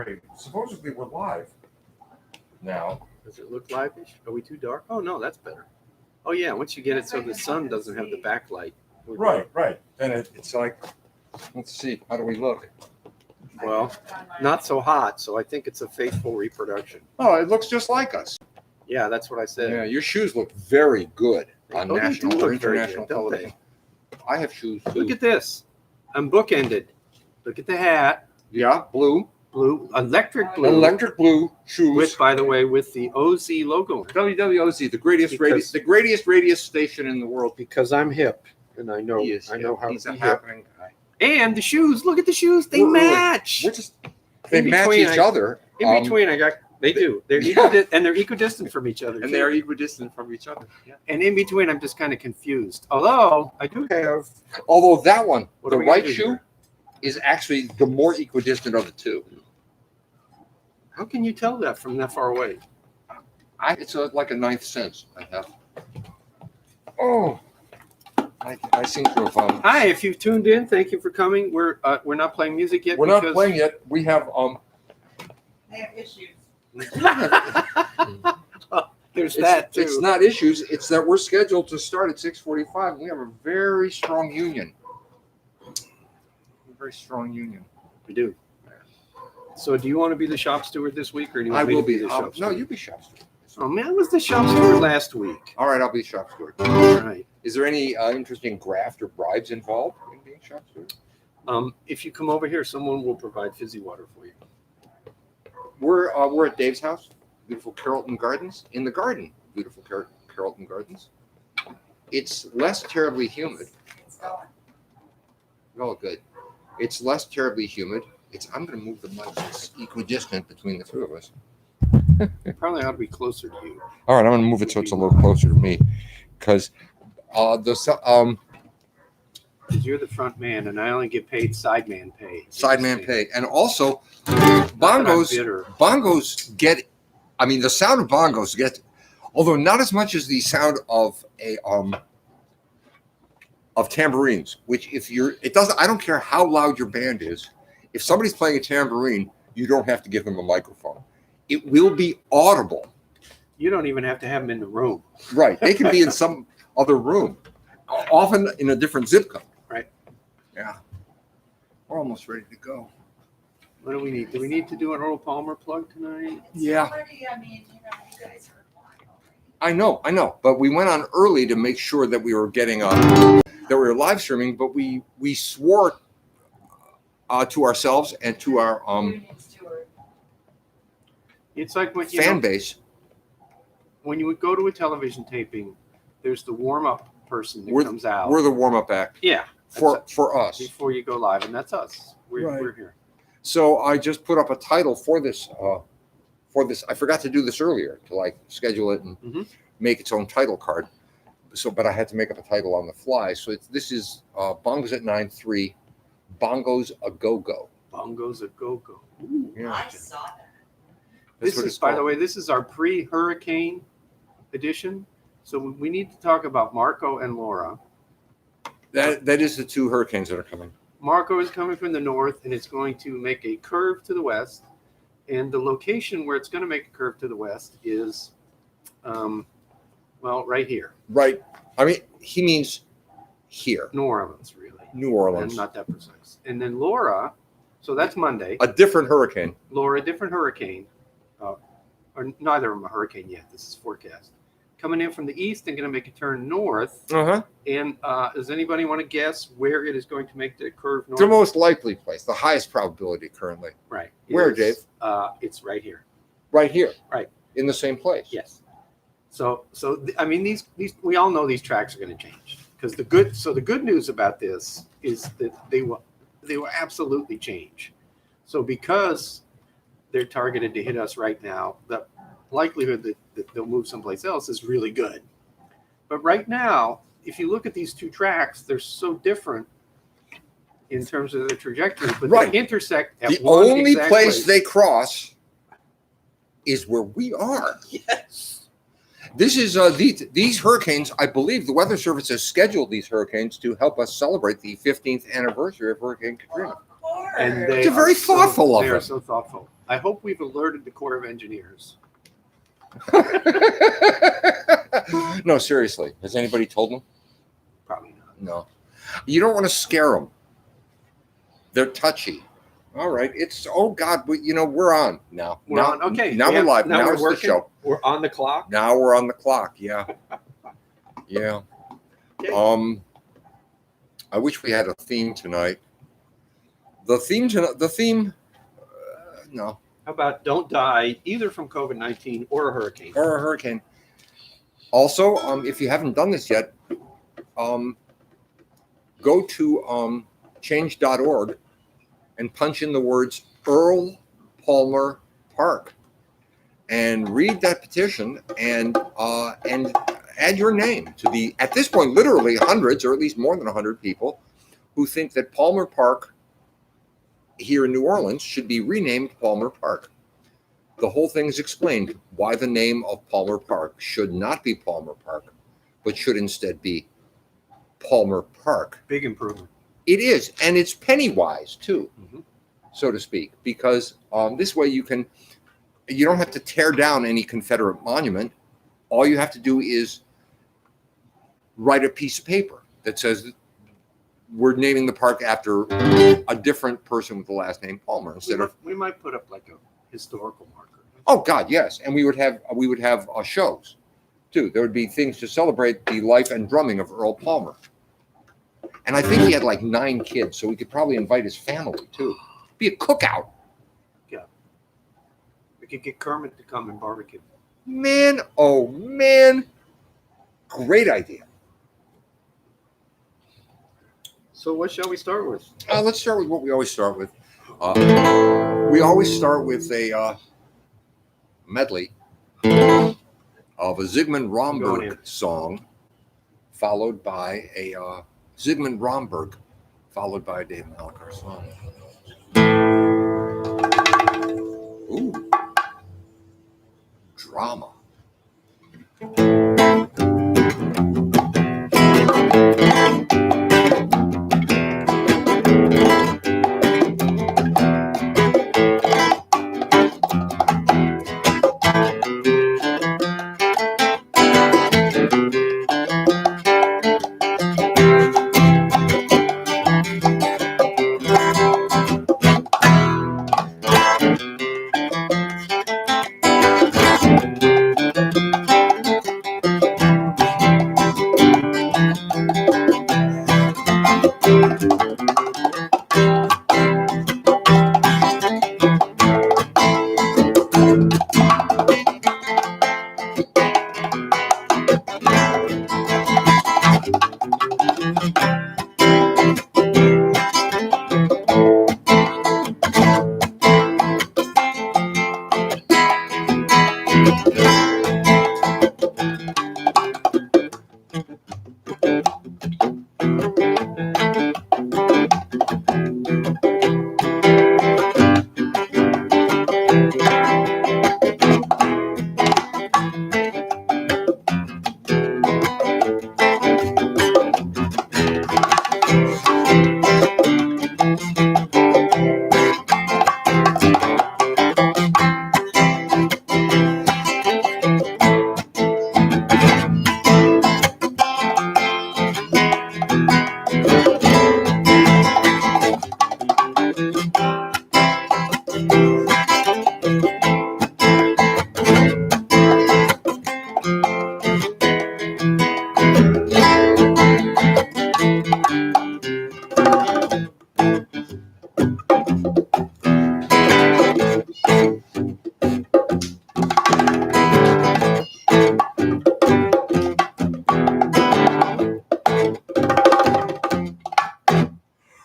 great. Supposedly we're live now. Does it look live-ish? Are we too dark? Oh, no, that's better. Oh, yeah, once you get it so the sun doesn't have the backlight. Right. Then it's like, let's see, how do we look? Well, not so hot, so I think it's a faithful reproduction. Oh, it looks just like us. Yeah, that's what I said. Yeah, your shoes look very good on Oh, they national do or look very international good, don't they? television. I have shoes too. Look at this. I'm bookended. Look at the hat. Yeah, blue. Blue, electric blue. Electric blue shoes. With, by the way, with the OZ logo. WWOZ, the greatest radio station in the world. Because I'm hip, and I know how he's to a be hip. happening guy. And the shoes. Look at the shoes. They match. They match each other. In between, they do. They're and they're equidistant from each other. And they're equidistant from each other. Yeah. And in between, I'm just kind of confused. Although I do have. Although that one, the right shoe, here? is actually the more equidistant of the two. How can you tell that from that far away? It's like a ninth sense I have. Oh, I seem to have. Hi, if you've tuned in, thank you for coming. We're not playing music yet. We're not playing yet. We have I have issues. There's that too. It's not issues. It's that we're scheduled to start at 6:45. We have a very strong union. A very strong union. We do. So, do you want to be the shop steward this week, or do you want I me will to be be the shop steward? No, you be shop steward. Oh man, I was the shop steward last week. All right, I'll be shop steward. All right. Is there any interesting graft or bribes involved in being shop steward? If you come over here, someone will provide fizzy water for you. We're at Dave's house, beautiful Carrollton Gardens. In the garden, beautiful Carrollton Gardens. It's less terribly humid. It's going. Oh, good. It's less terribly humid. I'm going to move the mic. It's equidistant between the two of us. Probably ought to be closer to you. All right, I'm going to move it so it's a little closer to me, because Because you're the front man, and I only get paid sideman pay. Sideman pay, and also bongos get. I mean, the sound of bongos get, although not as much as the sound of tambourines. Which, it doesn't. I don't care how loud your band is. If somebody's playing a tambourine, you don't have to give them a microphone. It will be audible. You don't even have to have them in the room. Right. They can be in some other room, often in a different zip code. Right. Yeah. We're almost ready to go. What do we need? Do we need to do an Earl Palmer plug tonight? Yeah. Already, I mean, you guys are fine already. I know. But we went on early to make sure that we were getting that we were live streaming, but we swore to ourselves and to our It's like when fan base. When you would go to a television taping, there's the warm-up person that comes out. We're the warm-up act. Yeah. For us. Before you go live, and that's us. We're here. So I just put up a title for this. I forgot to do this earlier, to schedule it and make its own title card. But I had to make up a title on the fly. So this is Bongos at 9:3, Bongos a Go-Go. Bongos a Go-Go. Yeah. I saw that. This is, by the way, this is our pre-hurricane edition. So we need to talk about Marco and Laura. That is the two hurricanes that are coming. Marco is coming from the north, and it's going to make a curve to the west. And the location where it's going to make a curve to the west is, right here. Right. I mean, he means here. New Orleans, really. New Orleans. And not that precise. And then Laura, so that's Monday. A different hurricane. Laura, a different hurricane. Or neither of them a hurricane yet. This is forecast. Coming in from the east and going to make a turn north. Uh-huh. And does anybody want to guess where it is going to make the curve north? The most likely place, the highest probability currently. Right. Where, Dave? It's right here. Right here. Right. In the same place. Yes. So I mean, these we all know these tracks are going to change, because the good news about this is that they will absolutely change. So because they're targeted to hit us right now, the likelihood that they'll move someplace else is really good. But right now, if you look at these two tracks, they're so different in terms of their trajectory, but they intersect at the one only exact place they cross is where we are. Yes. This is these hurricanes. I believe the Weather Service has scheduled these hurricanes to help us celebrate the 15th anniversary of Hurricane Katrina. Of course. And they They're very are so- thoughtful of They are it. so thoughtful. I hope we've alerted the Corps of Engineers. No, seriously. Has anybody told them? Probably not. No. You don't want to scare them. They're touchy. All right. It's, oh God, we're on now. We're now, on. Okay. Now we're live. Now we're it's the working. show. We're on the clock. Now we're on the clock. Yeah. Yeah. Okay. I wish we had a theme tonight. The theme, no, How about don't die either from COVID-19 or a hurricane? or a hurricane. Also, if you haven't done this yet, go to change.org and punch in the words Earl Palmer Park and read that petition and add your name to the, at this point, literally hundreds or at least more than 100 people who think that Palmer Park here in New Orleans should be renamed Palmer Park. The whole thing is explained why the name of Palmer Park should not be Palmer Park, but should instead be Palmer Park. Big improvement. It is, and it's penny wise too, Mhm. so to speak, because this way you don't have to tear down any Confederate monument. All you have to do is write a piece of paper that says we're naming the park after a different person with the last name Palmer instead of. We might put up like a historical marker. Oh God, yes, and we would have shows too. There would be things to celebrate the life and drumming of Earl Palmer. And I think he had like 9 kids, so we could probably invite his family too. Be a cookout. We could get Kermit to come and barbecue. Man, oh man. Great idea. So what shall we start with? Let's start with what we always start with. We always start with a medley of a Zygmunt Romberg song, followed by a Zygmunt Romberg, followed by a Dave Malkar song. Ooh. Drama.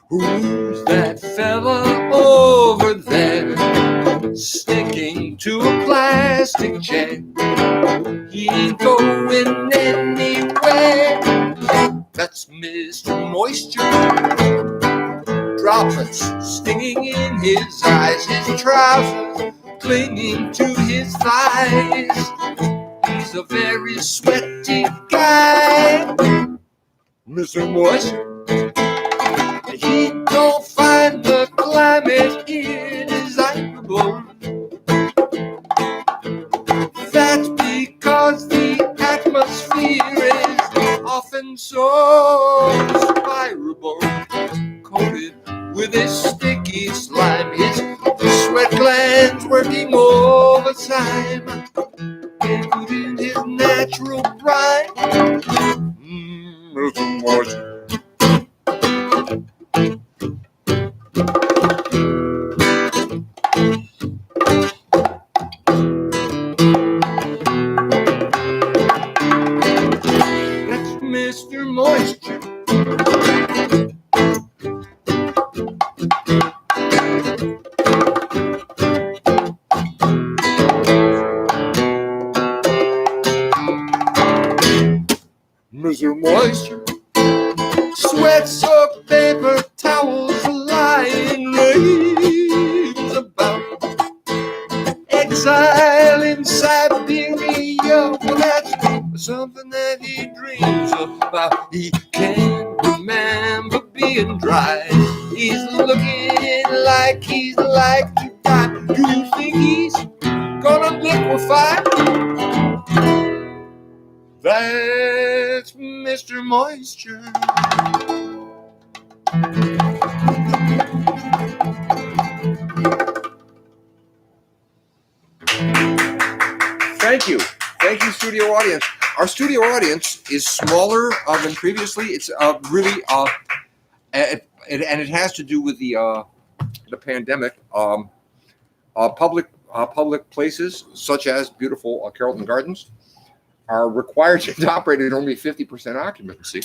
Who's that fella over there sticking to a plastic chair? He ain't going anywhere. That's Mr. Moisture. Droplets stinging in his eyes, his trousers clinging to his thighs. He's a very sweaty guy, Mr. Moisture. He don't find the climate this sticky slime. His sweat glands working overtime. In his natural prime. Mr. Moisture. That's Mr. Moisture. Mr. Moisture. Sweat-soaked paper towels lying raves about exile in Siberia. Well, that's something that he dreams about. He can't remember being dry. He's looking like he's like to die. Do you think he's gonna liquefy? That's Mr. Moisture. Thank you. Thank you, studio audience. Our studio audience is smaller than previously. It's really, and it has to do with the pandemic. Public places, such as beautiful Carrollton Gardens, are required to operate at only 50% occupancy.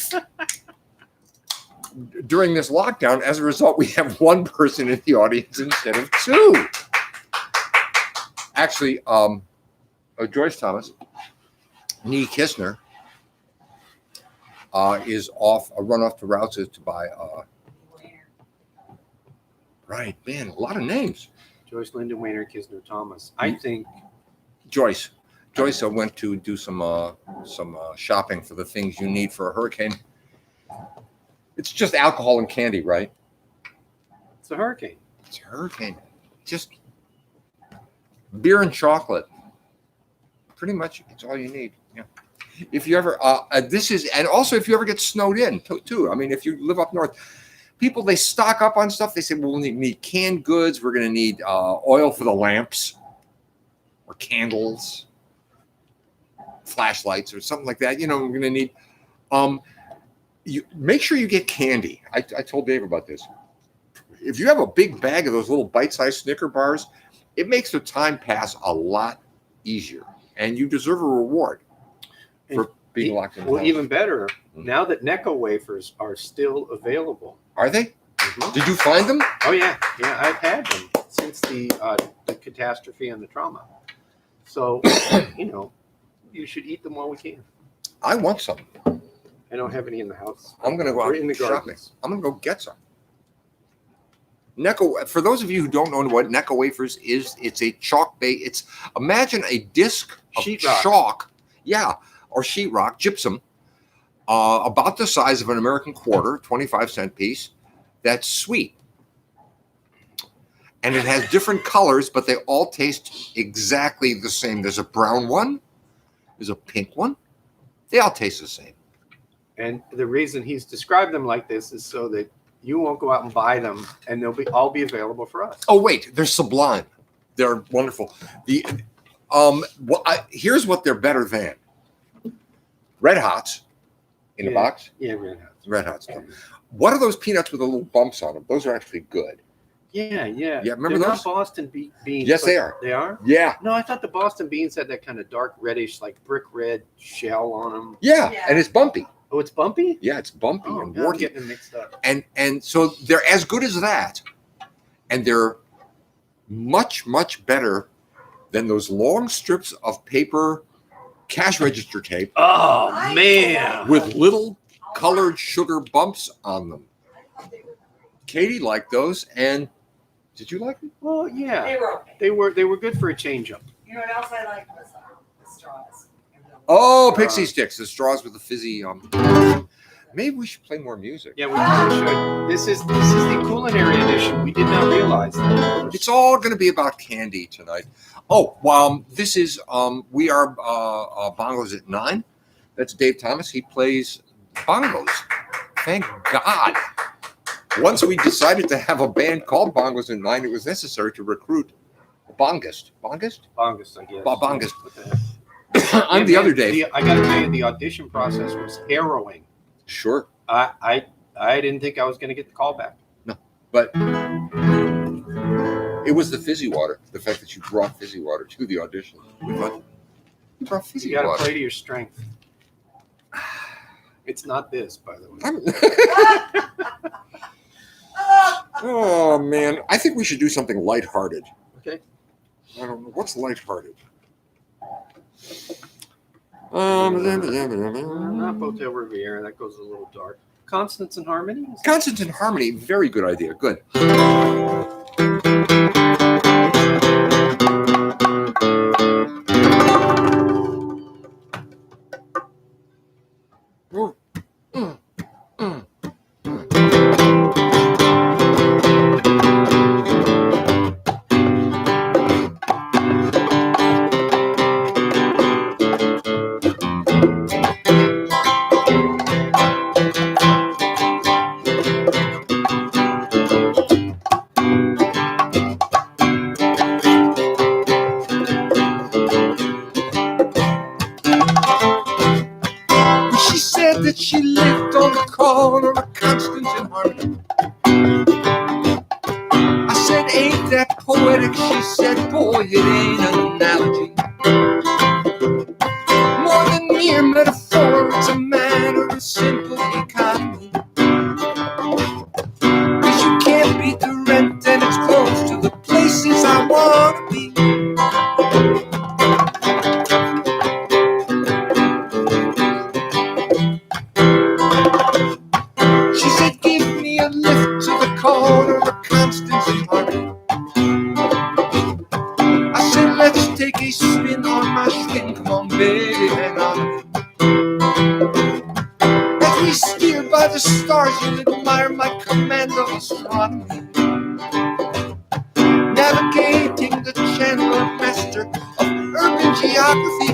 During this lockdown, as a result, we have one person in the audience instead of two. Actually, Joyce Thomas, Nee Kistner, is off a run off to Rouse's to buy. Right, man, a lot of names. Joyce, Linda, Wayner, Kisner, Thomas. I think Joyce went to do some shopping for the things you need for a hurricane. It's just alcohol and candy, right? it's a hurricane. It's a hurricane. Just beer and chocolate. Pretty much, it's all you need. Yeah. If you ever, and also if you ever get snowed in too. I mean, if you live up north, people, they stock up on stuff. They say, well, we'll need canned goods. We're going to need oil for the lamps or candles, flashlights or something like that. You know, we're going to need, you make sure you get candy. I told Dave about this. If you have a big bag of those little bite-sized Snicker bars, it makes the time pass a lot easier, and you deserve a reward for being locked in. Well, even better, now that Necco wafers are still available. Are they? Mm-hmm. Did you find them? Oh yeah, I've had them since the catastrophe and the trauma. So, you should eat them while we can. I want some. I don't have any in the house. I'm going to go out in the shopping. gardens. I'm going to go get some. Necco, for those of you who don't know what Necco wafers is, it's a chalk base. Imagine a disc of Sheetrock. chalk, or sheetrock, gypsum, about the size of an American quarter, 25-cent piece. That's sweet. And it has different colors, but they all taste exactly the same. There's a brown one. There's a pink one. They all taste the same. And the reason he's described them like this is so that you won't go out and buy them, and they'll all be available for us. Oh wait, they're sublime. They're wonderful. Here's what they're better than: Red Hots in a box. Yeah, Red Hots. Red Hots. What are those peanuts with the little bumps on them? Those are actually good. Yeah. Remember They're those? not Boston beans. Yes, they are. They are? Yeah. No, I thought the Boston beans had that kind of dark reddish, like brick red shell on them. Yeah, and it's bumpy. Oh, it's bumpy? Yeah, it's bumpy Oh, and now I'm warty. getting them mixed up. And so they're as good as that, and they're much, much better than those long strips of paper cash register tape Oh, man. with little colored sugar bumps on them. Katie liked those, and did you like them? Well, yeah. They were okay. They were good for a change-up. You know what else I liked was the straws. Oh, pixie sticks, the straws with the fizzy. Maybe we should play more music. Yeah, we really should. This is the culinary edition. We did not realize that. It's all going to be about candy tonight. Oh, this is we are bongos at 9. That's Dave Thomas. He plays bongos. Thank God. once we decided to have a band called Bongos at 9, it was necessary to recruit a bongist. Bongist? Bongos, I guess. Bongist. What the heck? On Yeah, the man, other day. I got to tell you, the audition process was harrowing. Sure. I didn't think I was going to get the call back. But it was the fizzy water, the fact that you brought fizzy water to the audition. We thought, you brought fizzy You got to water. play to your strength. It's not this, by the way. Oh, man. I think we should do something lighthearted. Okay. I don't know. What's lighthearted? Not Hotel Riviera. That goes a little dark. Constance and Harmony? Constance and Harmony, very good idea. Good. She said that she lived on the corner of Constance and Harmony. I said, ain't that poetic? She said, boy, it ain't an analogy. More than mere metaphor, it's a matter of simple economy. 'Cause you can't beat the rent and it's close to the places I want to be. She said, give me a lift to the corner of Constance and Harmony. I said, let's take a spin on my swing. Come on, baby, hang on. As we steer by the stars, you'll admire my command of astronomy. Navigating the channel of master of urban geography.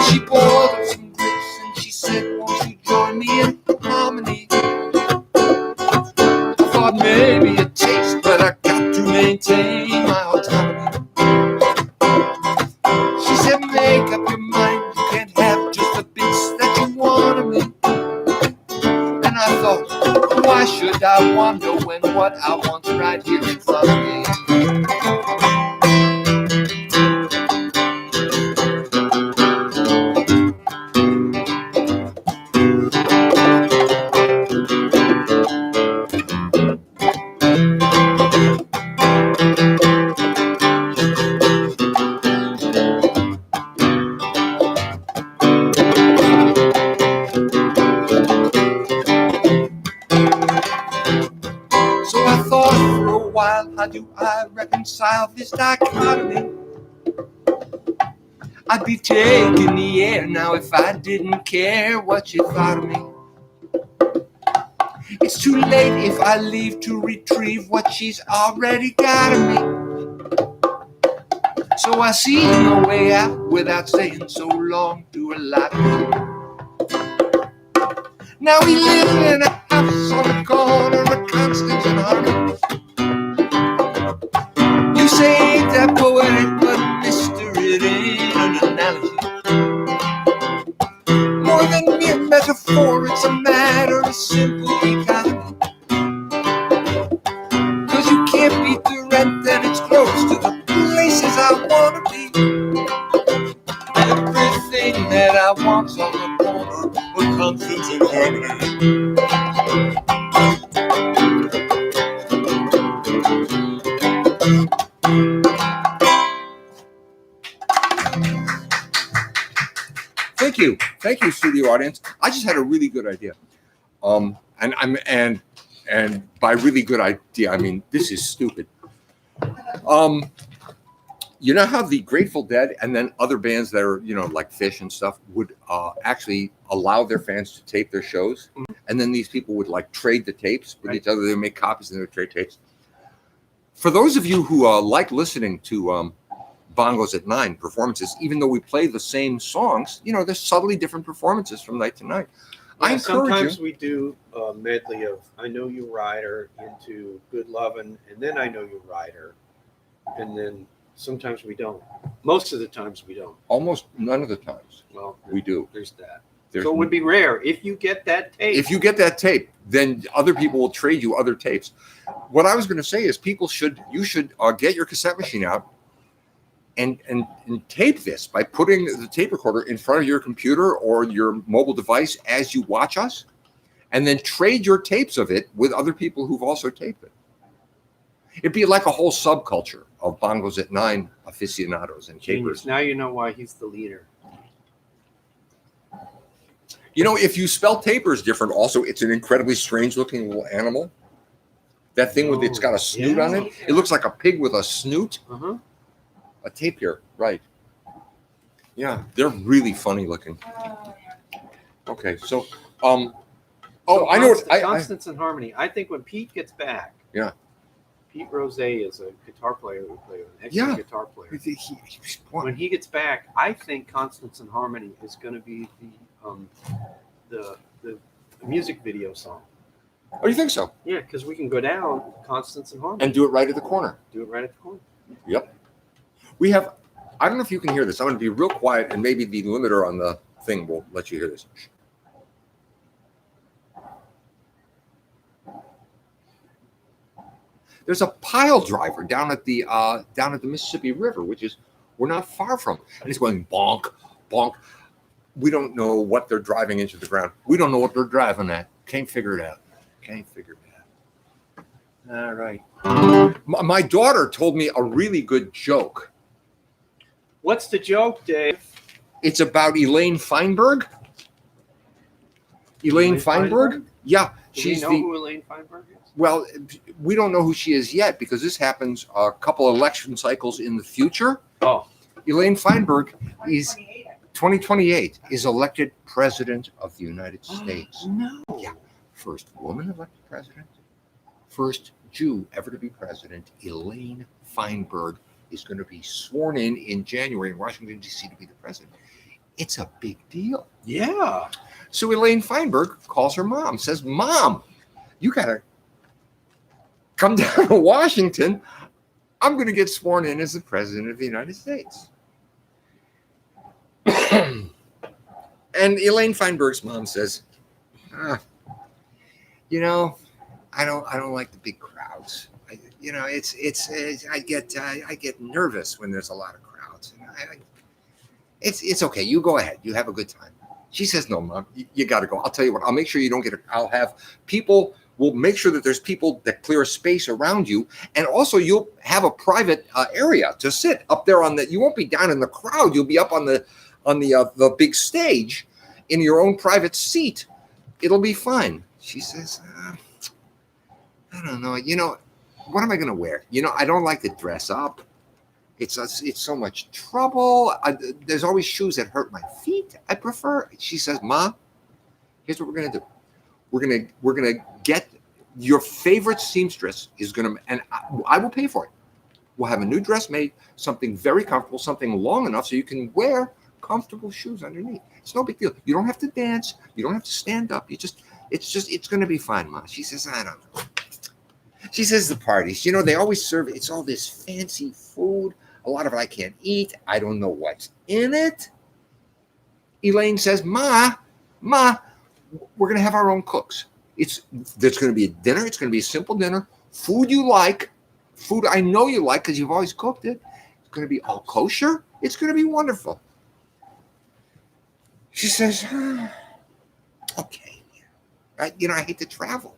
She boiled up some grapes and she said, won't you join me in harmony? I thought maybe a taste, but I got to maintain my autonomy. She said, make up your mind, you can't have just the bits that you want of me. And I thought, why should I wonder when what I want's right here in front of me? So I thought for a while, how do I reconcile this dichotomy? I'd be taking the air now if I didn't care what you thought of me. It's too late if I leave to retrieve what she's already got of me. So I see no way out without saying so long to a lot of me. Now we live in a house on the corner of Constance and Harmony. You say ain't that poetic, but mister, it ain't an analogy. More than mere metaphor, it's a matter of simple economy. 'Cause you can't beat the rent and it's close to the places I wanna be. Everything that I want's on the corner of Constance and Harmony. Thank you, studio audience. I just had a really good idea. And by really good idea, I mean this is stupid. You know how the Grateful Dead and then other bands that are, you know, like Fish and stuff would actually allow their fans to tape their shows, and then these people would like trade the tapes with each other. They would make copies and they would trade tapes. For those of you who like listening to Bongos at 9 performances, even though we play the same songs, you know, there's subtly different performances from night to night. I encourage sometimes you. we do a medley of I Know You Rider into Good Lovin', and then I Know You Rider, and then sometimes we don't. Most of the times we don't. Almost none of the times Well, we do. there's that. There's, So it would be rare if you get that tape. if you get that tape, then other people will trade you other tapes. What I was going to say is, you should get your cassette machine out and tape this by putting the tape recorder in front of your computer or your mobile device as you watch us, and then trade your tapes of it with other people who've also taped it. It'd be like a whole subculture of Bongos at 9 aficionados and Genius. tapers. Now you know why he's the leader. You know, if you spell tapers different, also, it's an incredibly strange looking little animal. That thing with it's got a snoot on it. It looks like a pig with a snoot. Uh-huh. A tapir, right? Yeah, they're really funny looking. Okay, so I know what Constance and Harmony. I think when Pete gets back. Yeah. Pete Rose is a guitar player we play with, an excellent guitar player. When he gets back, I think Constance and Harmony is going to be the music video song. Oh, you think so? Yeah, because we can go down Constance and Harmony And do it right at the corner. do it right at the corner. Yep. We have, I don't know if you can hear this. I'm going to be real quiet, and maybe the limiter on the thing will let you hear this. There's a pile driver down at the Mississippi River, which is we're not far from, and it's going bonk, bonk. We don't know what they're driving into the ground. We don't know what they're driving at. Can't figure it out. Can't figure it out. All right. My daughter told me a really good joke. What's the joke, Dave? It's about Elaine Feinberg. Elaine Feinberg? Yeah. Do we know who Elaine Feinberg is? Well, we don't know who she is yet because this happens a couple of election cycles in the future. Oh. Elaine Feinberg is 2028 is elected president of the United States. No. Yeah. First woman elected president. First Jew ever to be president. Elaine Feinberg is going to be sworn in January in Washington, D.C. to be the president. It's a big deal. Yeah. So Elaine Feinberg calls her mom, says, Mom, you got to come down to Washington. I'm going to get sworn in as the president of the United States. And Elaine Feinberg's mom says, you know, I don't like the big crowds. I get nervous when there's a lot of crowds. It's okay. You go ahead. You have a good time. She says, no, Mom, you got to go. I'll tell you what, I'll make sure you don't get I'll have people, we'll make sure that there's people that clear a space around you. And also you'll have a private area to sit up there you won't be down in the crowd. You'll be up on the big stage in your own private seat. It'll be fine. She says, I don't know. You know, what am I going to wear? You know, I don't like to dress up. It's so much trouble. There's always shoes that hurt my feet. I prefer. She says, Ma, here's what we're gonna do. We're gonna get your favorite seamstress and I will pay for it. We'll have a new dress made, something very comfortable, something long enough so you can wear comfortable shoes underneath. It's no big deal. You don't have to dance. You don't have to stand up. It's gonna be fine, Ma. She says, I don't know. She says the parties, you know, they always serve, it's all this fancy food. A lot of it I can't eat. I don't know what's in it. Elaine says, Ma, we're going to have our own cooks. There's going to be a dinner. It's going to be a simple dinner. Food you like. Food I know you like because you've always cooked it. It's going to be all kosher. It's going to be wonderful. She says, okay. I hate to travel.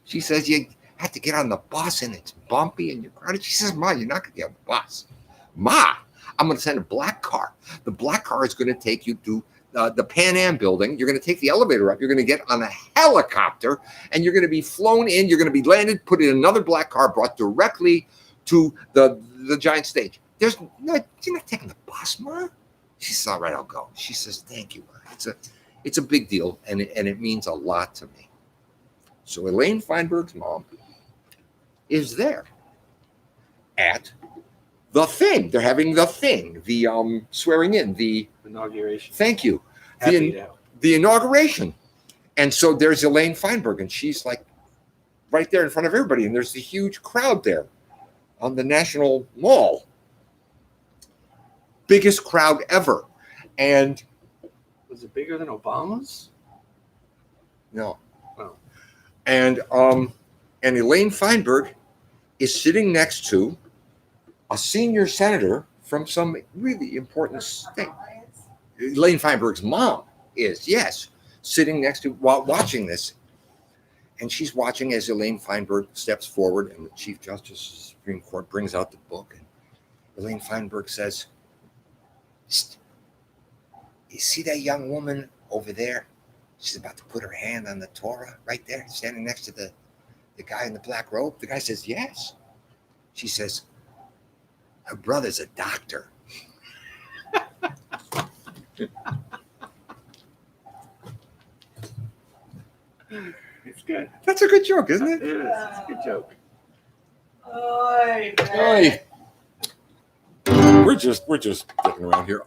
She says, you have to get on the bus and it's bumpy and you're crowded. She says, Ma, you're not going to get on the bus. Ma, I'm going to send a black car. The black car is going to take you to the Pan Am building. You're going to take the elevator up. You're going to get on a helicopter and you're going to be flown in. You're going to be landed, put in another black car, brought directly to the giant stage. You're not taking the bus, Ma. She says, all right, I'll go. She says, thank you, Ma. It's a big deal and it means a lot to me. So Elaine Feinberg's mom is there at the thing. They're having the thing, the swearing in, the inauguration. Thank you. Happy to help. The inauguration. And so there's Elaine Feinberg, and she's like right there in front of everybody, and there's a huge crowd there on the National Mall. Biggest crowd ever. And Was it bigger than Obama's? no. Oh. And Elaine Feinberg is sitting next to a senior senator from some really important state. Elaine Feinberg's mom is, yes, sitting next to while watching this. And she's watching as Elaine Feinberg steps forward, and the Chief Justice of the Supreme Court brings out the book. And Elaine Feinberg says, "You see that young woman over there? She's about to put her hand on the Torah right there, standing next to the guy in the black robe." The guy says, "Yes." She says, "Her brother's a doctor." It's good. That's a good joke, isn't It it? is. It's a good joke. Hey. We're just getting around here.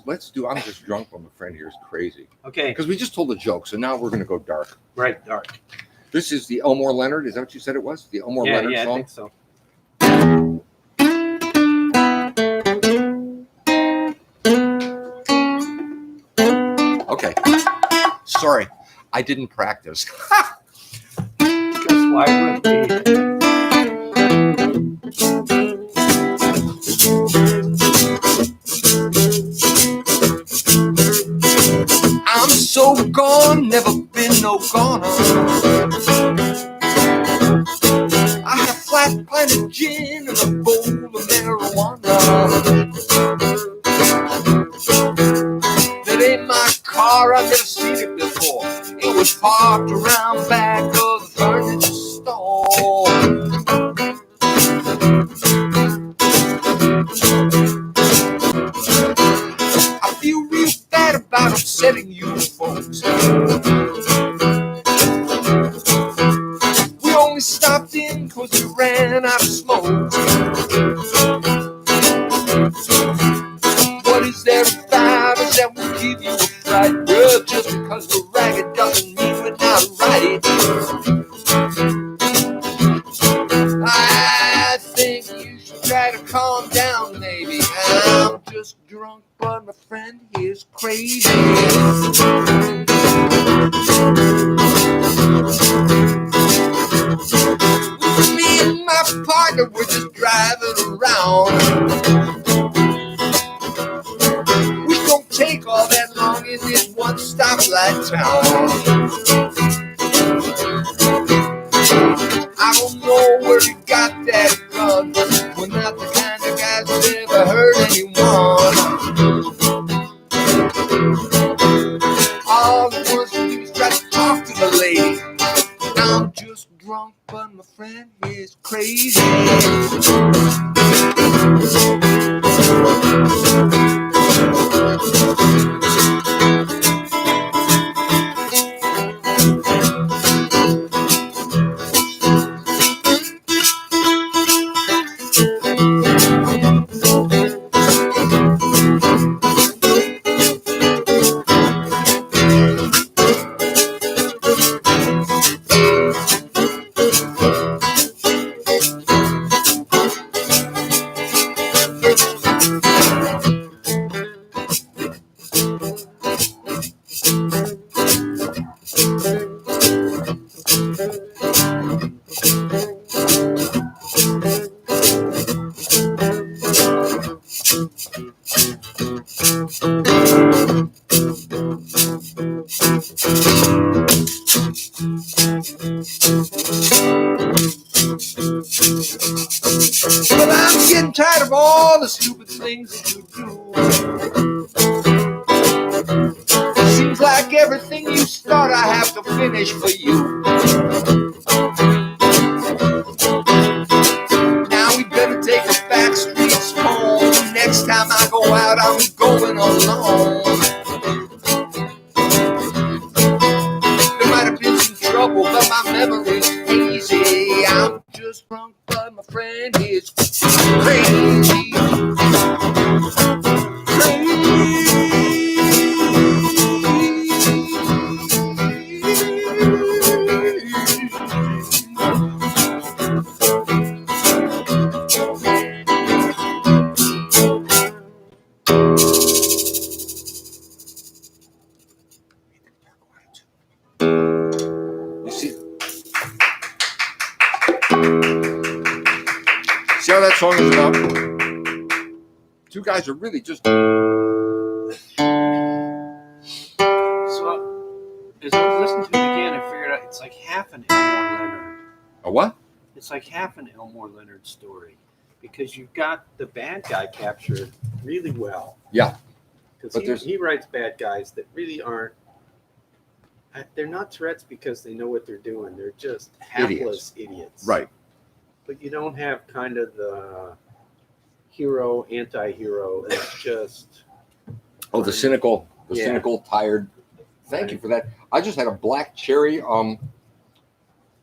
Let's do. I'm just drunk, but my friend here is crazy Okay. because we just told a joke, so now we're gonna go dark. Right. Dark. This is the Elmore Leonard. Is that what you said it was? The Elmore Yeah. Leonard Yeah. I song. think so. Okay. Sorry, I didn't practice. Because why would we? I'm so gone, never been no goner. I had a flat pint of gin and a bowl of marijuana. That ain't my car, I've never seen it before. It was parked around back of the furniture store. I feel real bad about upsetting you folks. We only stopped in cause we ran out of smoke. What is there about us that will give you a fright? Well, just because we're ragged doesn't mean we're not right. I think you should try to calm down, maybe. I'm just drunk, but my friend is crazy. Me and my partner were just driving around. We don't take all that long in this one stoplight town. I don't know where he got that gun. We're not the kind of guys that ever hurt anyone. All he wants to do is try to talk to the lady. I'm just drunk, but my friend is crazy. But I'm getting tired of all the stupid things that you do. Seems like everything you start, I have to finish for you. Now we better take the back streets home. Next time I go out, I'm going alone. There might have been some trouble, but my memory's hazy. I'm just drunk, but my friend is crazy. Crazy. See how that song is about? Two guys are really just. So as I listened to it again, I figured out it's like half an Elmore Leonard. A what? It's like half an Elmore Leonard story because you've got the bad guy captured really well. Yeah. But Because he writes bad guys that really aren't. They're not threats because they know what they're doing. They're just hapless idiots. Right. But you don't have kind of the hero, anti-hero. It's just. Oh, the cynical, Yeah. tired. Thank you for that. I just had a black cherry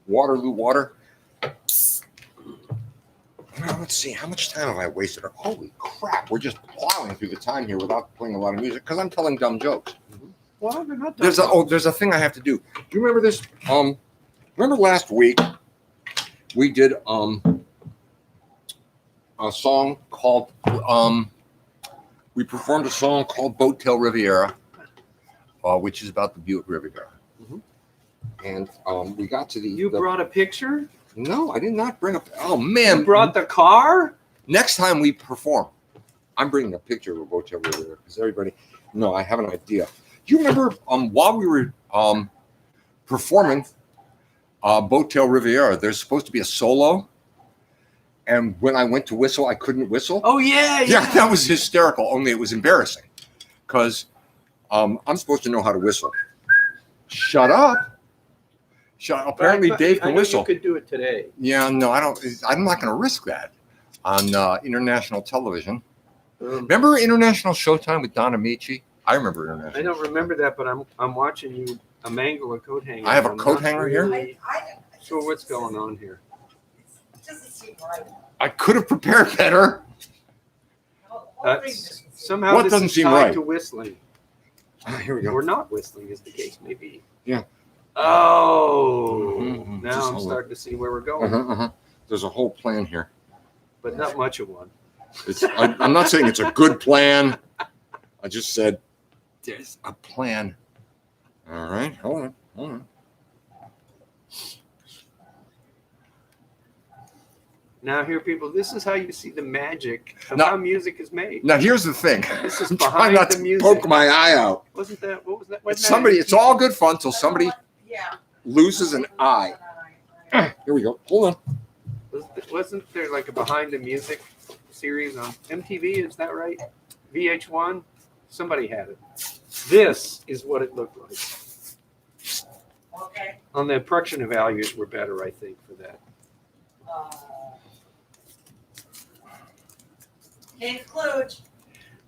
Waterloo water. Now, let's see, how much time have I wasted? Holy crap, we're just plowing through the time here without playing a lot of music because I'm telling dumb jokes. Well, they're not. There's a thing I have to do. Do you remember this? Remember last week we did a song called we performed a song called Boattail Riviera, which is about the Buick Riviera. Mhm. And we got to the. You brought a picture? No, I did not bring up. Oh man! You brought the car? Next time we perform, I'm bringing a picture of a Boattail Riviera because everybody. No, I have an idea. Do you remember while we were performing Boattail Riviera, there's supposed to be a solo, and when I went to whistle, I couldn't whistle. Oh yeah. Yeah, that was hysterical. Only it was embarrassing because I'm supposed to know how to whistle. Shut up. Apparently, Dave I can know whistle. You could do it today. Yeah, no, I don't. I'm not going to risk that on international television. Remember International Showtime with Don Amici? I remember International. I don't remember that, but I'm watching you a mangle a coat hanger. I have a I'm coat not hanger here? really Sure, what's going on here? It doesn't seem right. I could have prepared better. Somehow What this doesn't is seem tied right? to whistling, Here we go. or not whistling, as the case may be. Yeah. Oh, Mhm. now Just I'm hold starting to see where we're going, There's a whole plan here. but not much of one. I'm not saying it's a good plan. I just said there's a plan. All right, hold on. Now, here, people, this is how you see the magic of Now- how music is made. Now here's the thing. This is I'm trying behind not the to music. poke my eye out. Wasn't that? What was that? It's somebody. It's all good fun till somebody Yeah. loses an eye. Here we go. Hold on. Wasn't there like a behind the music series on MTV? Is that right? VH1? Somebody had it. This is what it looked like. Okay. On the production values were better, I think, for that. Dave Kluge.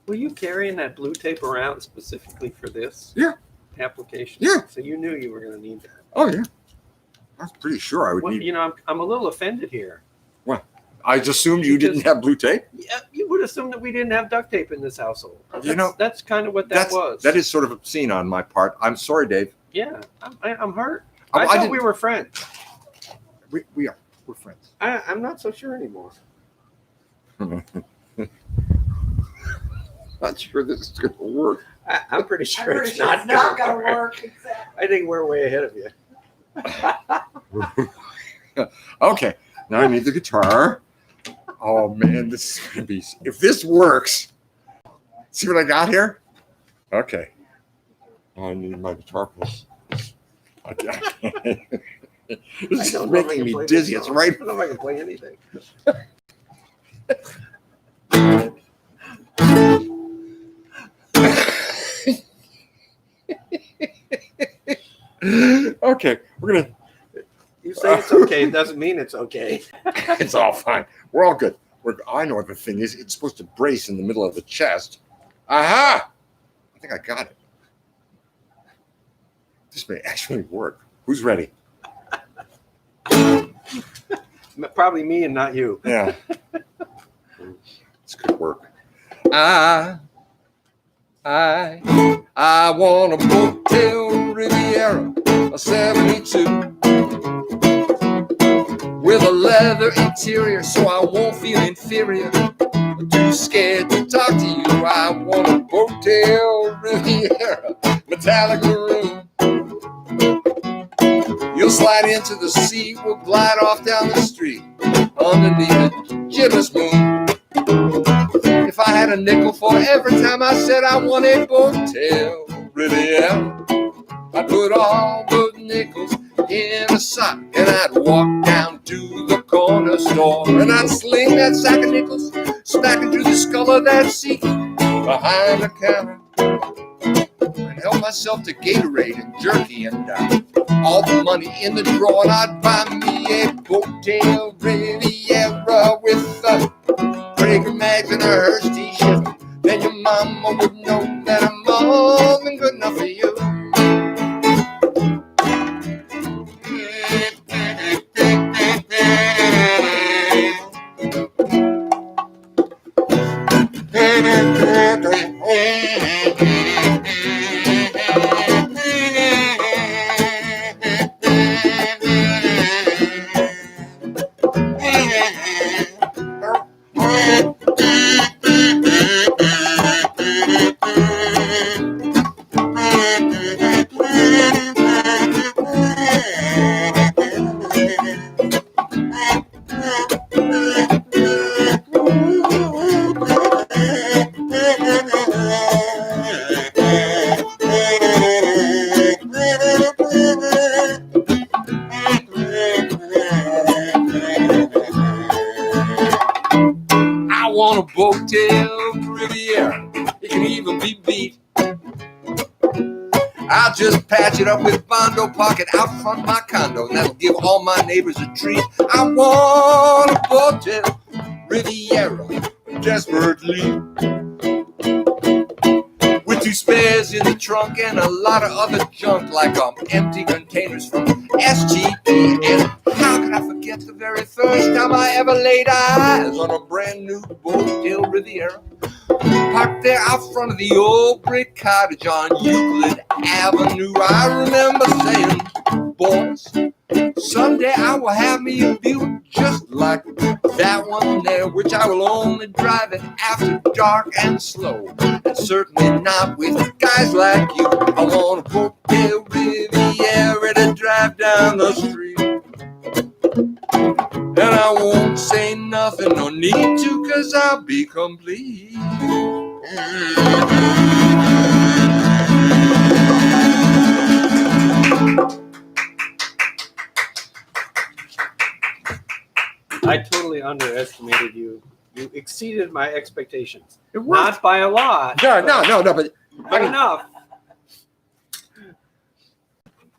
Were you carrying that blue tape around specifically for this? Yeah. Application. Yeah. So you knew you were going to need that. Oh yeah. I was pretty sure I would Well, need. you know, I'm a little offended here. I just assumed you didn't have blue tape. Yeah, you would assume that we didn't have duct tape in this household. You know, that's kind of what that was. That is sort of obscene on my part. I'm sorry, Dave. Yeah, I'm hurt. I I thought didn't- we were friends. We are. We're friends. I'm not so sure anymore. Not sure this is going to work. I'm pretty sure I'm it's pretty sure not, it's not gonna gonna work. Exactly. I think we're way ahead of you. Okay, now I need the guitar. Oh man, this is gonna be. If this works, see what I got here? Okay. Oh, I need my guitar piece. Okay. This is don't know if I making can me play this dizzy. It's song. right. I don't know if I can play anything. Okay, we're gonna. You say it's okay, it doesn't mean it's okay. It's all fine. We're all good. I know what the thing is. It's supposed to brace in the middle of the chest. Aha! I think I got it. This may actually work. Who's ready? Probably me and not you. Yeah. This could work. I want a Boattail Riviera, a 72, with a leather interior so I won't feel inferior, too scared to talk to you. I want a Boattail Riviera, metallic maroon. You'll slide into the sea, we'll glide off down the street underneath the gibbous moon. If I had a nickel for every time I said I want a motel, really, yeah, I'd put all those nickels in a sock and I'd walk down to the corner store and I'd sling that sack of nickels smack into the skull of that sea behind the counter and help myself to Gatorade and jerky and all the money in the drawer, and I'd buy me a Motel Riviera with Craig Mags and a Hearst t-shirt. Then your mama would know that I'm more than good enough for you. I want a Motel Riviera, it can even be beat. I'll just patch it up with Bondo Pocket out front my condo, and that'll give all my neighbors a treat. I want a Motel Riviera desperately, with 2 spares in the trunk and a lot of other junk like empty containers from SGP. And how can I forget the very first time I ever laid eyes on a brand new Motel Riviera, parked there out front of the old brick cottage on Euclid Avenue. I remember saying, boys, someday I will have me a Buick just like that one there, which I will only drive it after dark and slow, and certainly not with guys like you. I want a Motel Riviera to drive down the street, and I won't say nothing, no need to, 'cause I'll be complete. I totally underestimated you. You exceeded my expectations. It worked. Not by a lot. No, but But enough.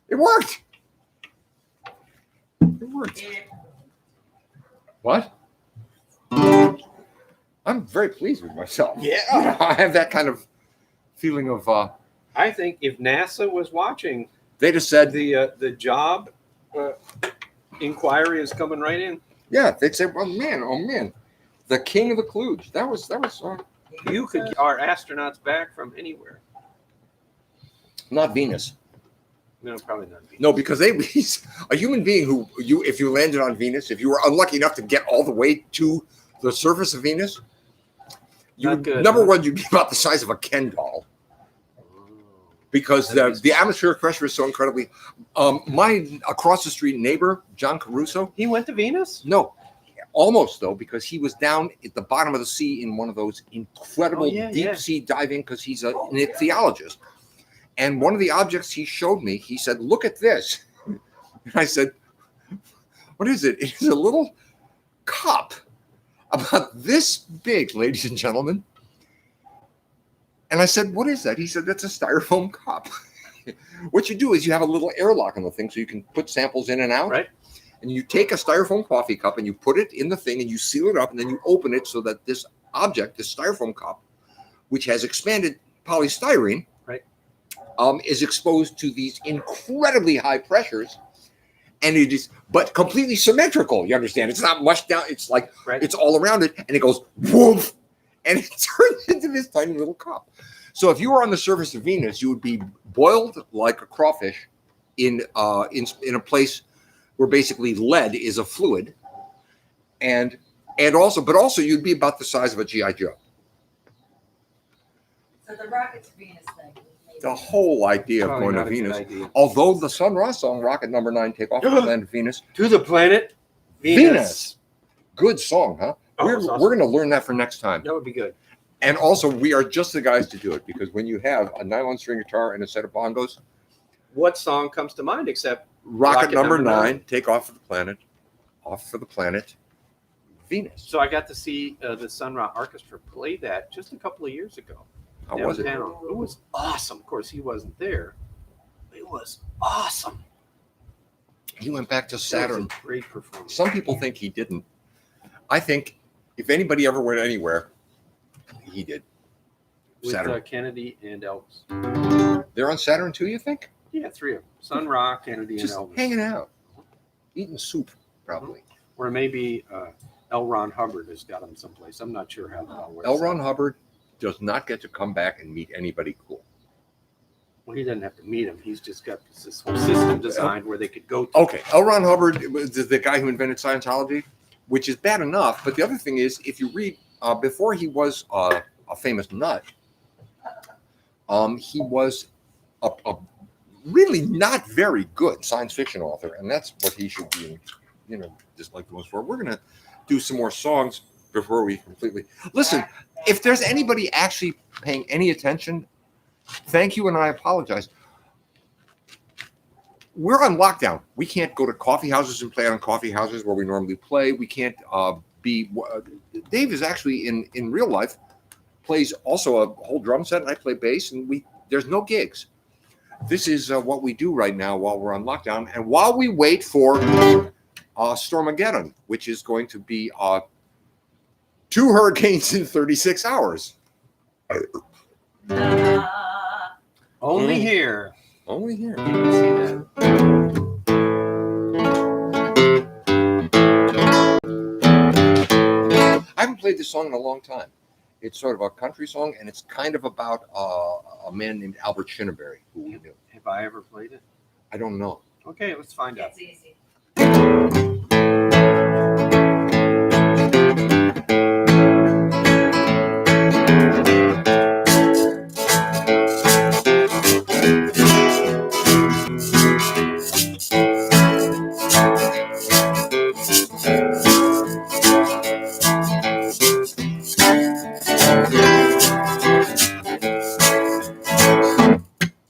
it worked. It worked. What? I'm very pleased with myself. Yeah. I have that kind of feeling of I think if NASA was watching, they just said, the job inquiry is coming right in. yeah, they'd say, oh man, the king of the kludge. That was You could are astronauts back from anywhere. not Venus. No, probably not. No, because he's a human being who if you landed on Venus, if you were unlucky enough to get all the way to the surface of Venus, number one, you'd be about the size of a Ken doll. Because the atmospheric pressure is so incredibly. My across the street neighbor, John Caruso. He went to Venus? No, almost though, because he was down at the bottom of the sea in one of those incredible deep sea diving, because he's an ichthyologist. And one of the objects he showed me, he said, "Look at this." And I said, "What is it?" It is a little cup about this big, ladies and gentlemen. And I said, "What is that?" He said, "That's a styrofoam cup." What you do is you have a little airlock on the thing so you can put samples in and out. Right. And you take a styrofoam coffee cup and you put it in the thing and you seal it up, and then you open it so that this object, this styrofoam cup, which has expanded polystyrene, is exposed to these incredibly high pressures, and it is but completely symmetrical. You understand? It's not mushed down. It's like it's all around it, and it goes woof, and it turns into this tiny little cup. So if you were on the surface of Venus, you would be boiled like a crawfish in a place where basically lead is a fluid, and also you'd be about the size of a GI Joe. So the rocket to Venus thing, maybe the whole idea of Probably going to not a good Venus. idea. Although the Sun Ra song, Rocket Number 9, Take Off the Planet Venus. To the planet Venus. Good song, huh? Oh, we're it's awesome. we're going to learn that for next time. That would be good. And also, we are just the guys to do it because when you have a nylon string guitar and a set of bongos, What song comes to mind except Rocket number Number 9, Nine. Take Off for the Planet, Off for the Planet, Venus. So I got to see the Sun Ra Orchestra play that just a couple of years ago. How was it? Downtown. It was awesome. Of course, he wasn't there. It was awesome. He went back to It was Saturn. a great performance. Some people think he didn't. I think if anybody ever went anywhere, he did. With Saturn. Kennedy and Elvis. They're on Saturn too, you think? Yeah, three of them. Sun Ra, Kennedy, Just and Elvis. hanging out, eating soup, probably. Or maybe L. Ron Hubbard has got him someplace. I'm not sure how that all works. L. Ron Hubbard does not get to come back and meet anybody cool. Well, he doesn't have to meet him. He's just got this whole system designed where they could go to. Okay, L. Ron Hubbard was the guy who invented Scientology, which is bad enough. But the other thing is, if you read, before he was a famous nut, he was a really not very good science fiction author, and that's what he should be, just like those for. We're gonna do some more songs before we completely listen. If there's anybody actually paying any attention, thank you, and I apologize. We're on lockdown. We can't go to coffee houses and play on coffee houses where we normally play. We can't be. Dave is actually in real life plays also a whole drum set, and I play bass, and there's no gigs. This is what we do right now while we're on lockdown, and while we wait for Stormageddon, which is going to be 2 hurricanes in 36 hours. Only here. Only here. You can see that. I haven't played this song in a long time. It's sort of a country song, and it's kind of about a man named Albert Shineberry, who we knew. Have I ever played it? I don't know. Okay, let's find out. It's easy.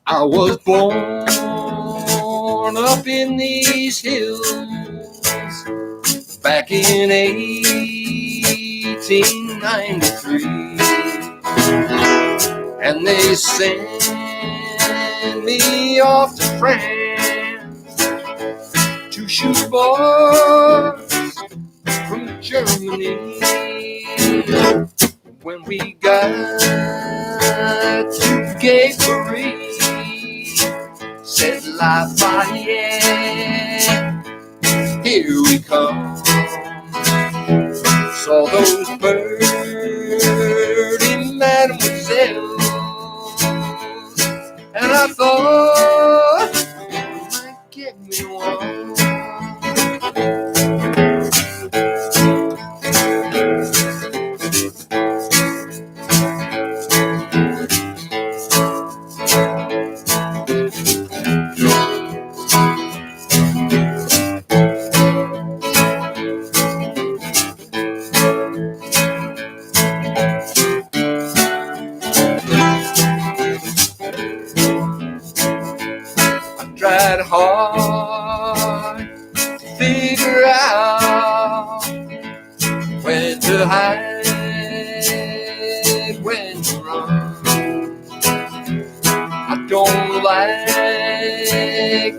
I was born up in these hills back in 1893, and they sent me off to France to shoot boys from Germany. When we got to Gay Paris, said Lafayette, here we come. Saw those pretty mademoiselles, and I thought you might get me one. Tried hard to figure out when to hide, when to run. I don't like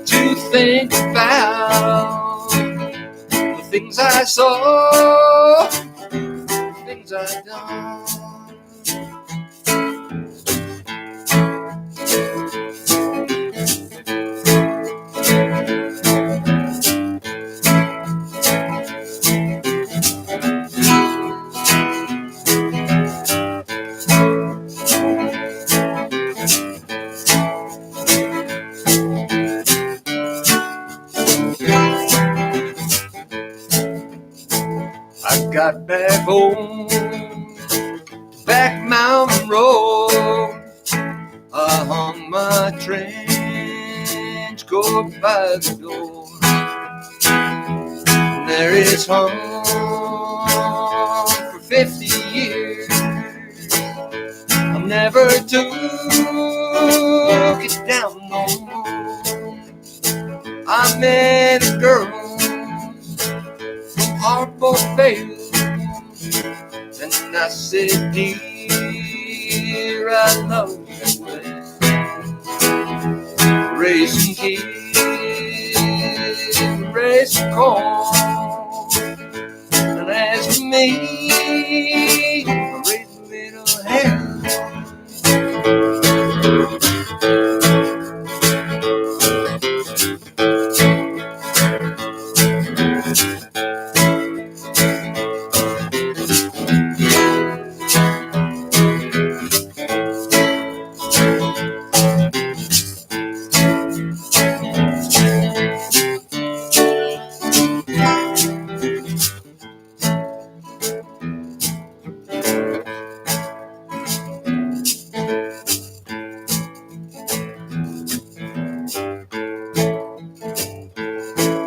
to think about the things I saw, the things I done. I got back home, back Mountain Road. I hung my trench coat by the door. There is home for 50 years. I never took it down no more. I met a girl from Harpo Bay, and I said, dear, I love you well. Racing kids, racing corn, and as for me, I raised a little hell.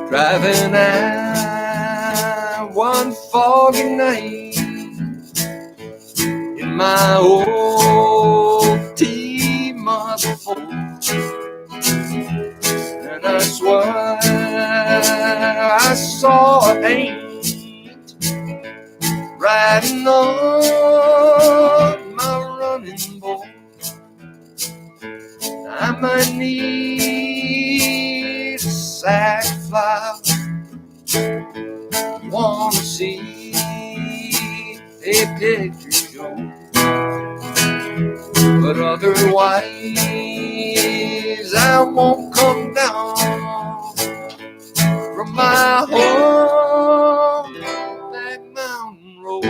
Driving out one foggy night in my old T-Model 4, and I swear I saw an angel riding on my running board. I might need a sack of flowers, wanna see a picture show, but otherwise I won't come down from my home back mountain road.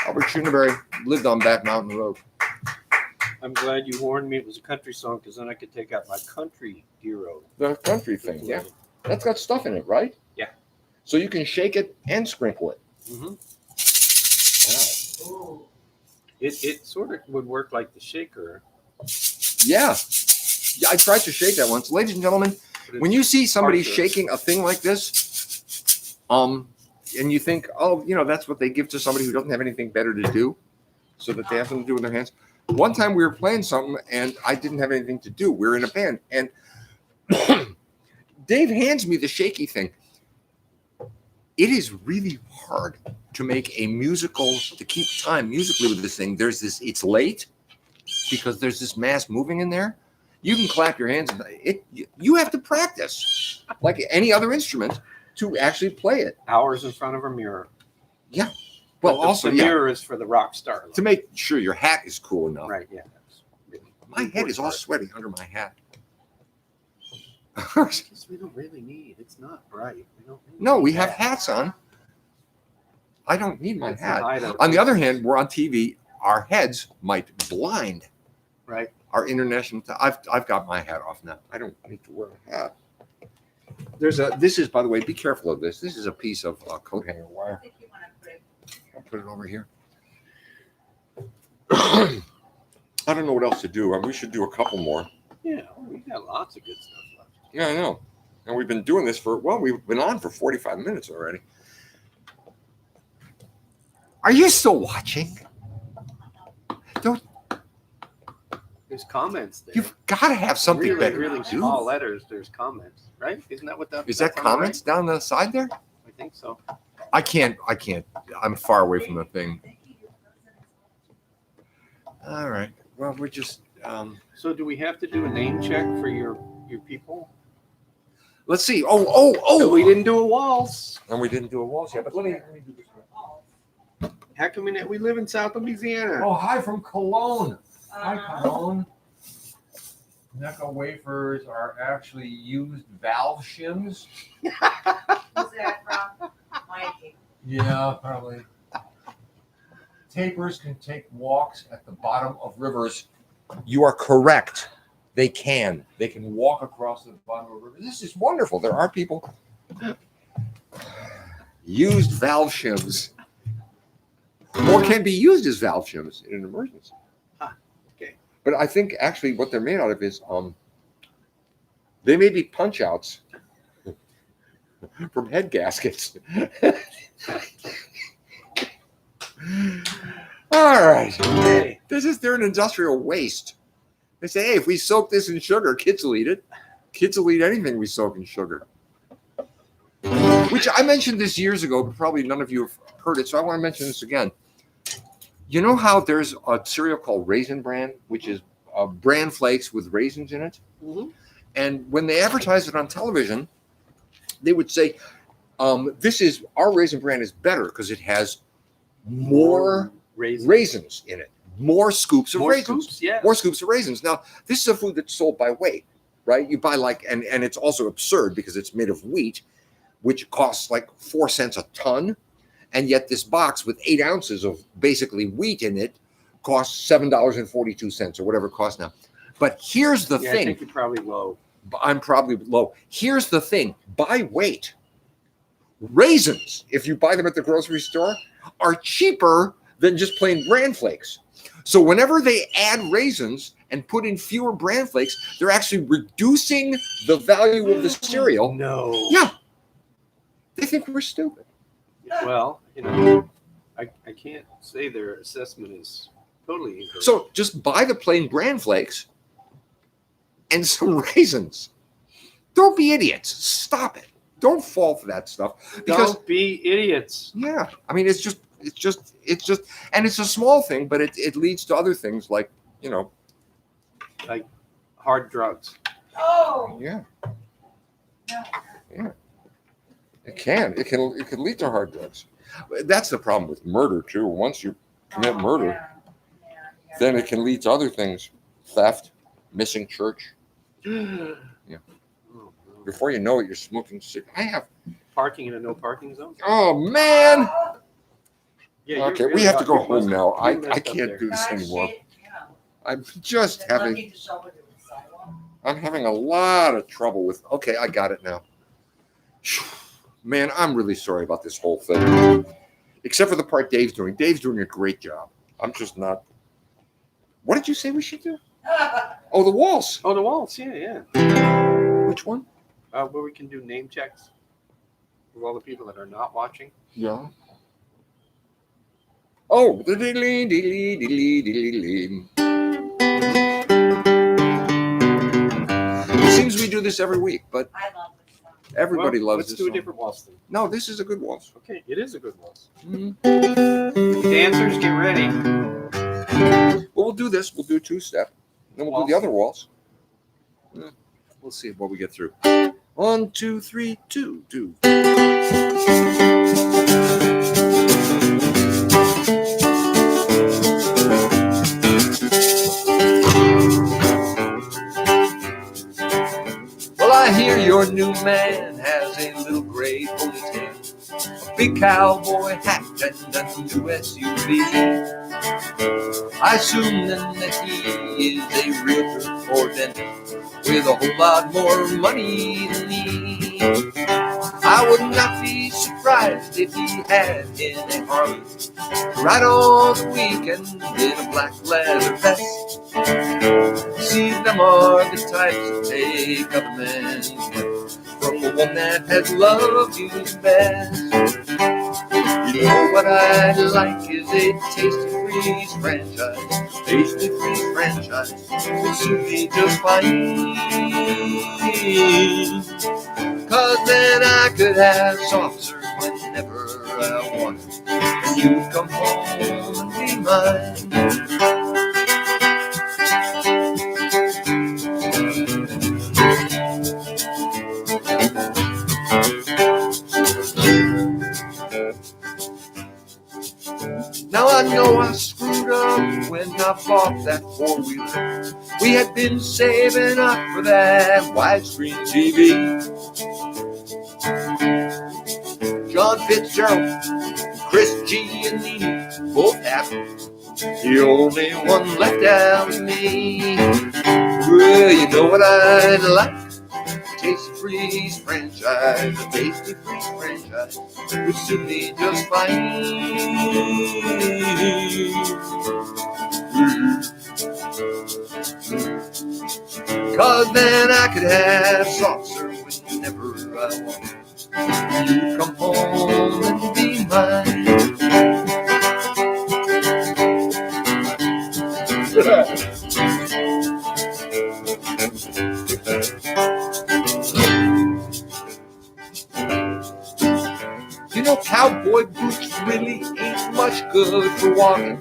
Albert Schuneberry lived on Back Mountain Road. I'm glad you warned me it was a country song, because then I could take out my country hero. The country thing, yeah. That's got stuff in it, right? Yeah. So you can shake it and sprinkle it. Mm-hmm. Wow. It sort of would work like the shaker. Yeah. Yeah, I tried to shake that once. Ladies and gentlemen, when you see somebody shaking a thing like this, and you think, oh, you know, that's what they give to somebody who doesn't have anything better to do, so that they have something to do with their hands. One time we were playing something and I didn't have anything to do. We were in a band and Dave hands me the shaky thing. It is really hard to make a musical, to keep time musically with this thing. There's this, it's late because there's this mass moving in there. You can clap your hands. You have to practice like any other instrument to actually play it. Hours in front of a mirror. Yeah. Well, also, the mirror is for the rock star. To make sure your hat is cool enough. Right, yeah. My head is all sweaty under my hat. Because we don't really need, it's not bright. We don't need No, we have hats on. I don't need my That's the hat. hideout. On the other hand, we're on TV. Our heads might blind Right. our international. I've got my hat off now. I don't need to wear a hat. There's a. This is, by the way, be careful of this. This is a piece of coat hanger wire. I'll put it over here. I don't know what else to do. We should do a couple more. Yeah, we got lots of good stuff left. Yeah, I know. And we've been doing this for, well, we've been on for 45 minutes already. Are you still watching? There's comments there. You've got to have something really, better really to do. small letters. There's comments, right? Isn't that what that Is that comments down the side there? I think so. I can't. I'm far away from the thing. All right. Well, we're just, So do we have to do a name check for your people? let's see. Oh. We didn't do a waltz. And we didn't do a waltz yet, but let me do this one. How come we live in South Louisiana? Oh, hi from Cologne. Hi, Cologne. Necco wafers are actually used valve shims. Who's that from? Mikey. Yeah, probably. Tapirs can take walks at the bottom of rivers. You are correct. They can. They can walk across the bottom of a river. This is wonderful. There are people. used valve shims, or can be used as valve shims in an emergency. Okay. But I think actually what they're made out of is they may be punch outs from head gaskets. All right. Okay. They're an industrial waste. They say, hey, if we soak this in sugar, kids will eat it. Kids will eat anything we soak in sugar. Which I mentioned this years ago, but probably none of you have heard it, so I want to mention this again. You know how there's a cereal called Raisin Bran, which is bran flakes with raisins in it? Mm-hmm. And when they advertise it on television, they would say, our Raisin Bran is better because it has more raisins in it. More scoops of raisins. Scoops, yeah. More scoops of raisins. Now, this is a food that's sold by weight, right? You buy and it's also absurd because it's made of wheat, which costs like 4 cents a ton. And yet this box with 8 ounces of basically wheat in it costs $7.42 or whatever it costs now. But here's the thing. I think you're probably low. I'm probably low. Here's the thing. By weight, raisins, if you buy them at the grocery store, are cheaper than just plain bran flakes. So whenever they add raisins and put in fewer bran flakes, they're actually reducing the value of the cereal. No. Yeah. They think we're stupid. Well, I can't say their assessment is totally incorrect. So just buy the plain bran flakes and some raisins. Don't be idiots. Stop it. Don't fall for that stuff. Because, don't be idiots. yeah, I mean, it's just, and it's a small thing, but it leads to other things like, Like hard drugs. Oh, yeah, no. yeah. It could lead to hard drugs. That's the problem with murder too. Once you commit murder, Yeah. then it can lead to other things: theft, missing church. Oh, no. Before you know it, you're smoking cigarettes. I have. Parking in a no parking zone. Oh man. Yeah. Okay, we have to go home now. I messed up can't there. do this anymore. Yeah. I'm just Is it having. lucky to shovel to the sidewalk? I'm having a lot of trouble with. Okay, I got it now. Man, I'm really sorry about this whole thing. Except for the part Dave's doing. Dave's doing a great job. I'm just not. What did you say we should do? Oh, the walls. Oh, the walls. Yeah. Which one? Where we can do name checks of all the people that are not watching. Yeah. Oh, the It seems we do this every week, but I love this stuff. everybody Well, loves let's this. do a song. different waltz then. No, this is a good waltz. Okay, it is a good waltz. Mhm. Dancers, get ready. Well, we'll do this. We'll do 2-step. Then we'll do the Waltz. other waltz. We'll see what we get through. 1, 2, 3, 2, 2. Well, I hear your new man has a little gray ponytail, a big cowboy hat, and a new SUV. I assume then that he is a realtor or dentist with a whole lot more money than me. I would not be surprised if he had in a Harley right on the weekend in a black leather vest. See, them are the types that take up a man's money from the one that has loved you the best. You know what I'd like is a Tasty Freeze franchise. Tasty Freeze franchise would suit me just fine. 'Cause then I could have soft serve whenever I wanted, and you'd come home and be mine. Now I know I screwed up when I bought that 4-wheeler. We had been saving up for that widescreen TV. John Fitzgerald and Chris Giannini both happy. The only one left out is me. Well, you know what I'd like? Tasty Freeze franchise, a Tasty Freeze franchise would suit me just fine. Cause then I could have soft serve whenever I want. You come home and be mine. You know, cowboy boots really ain't much good for walking.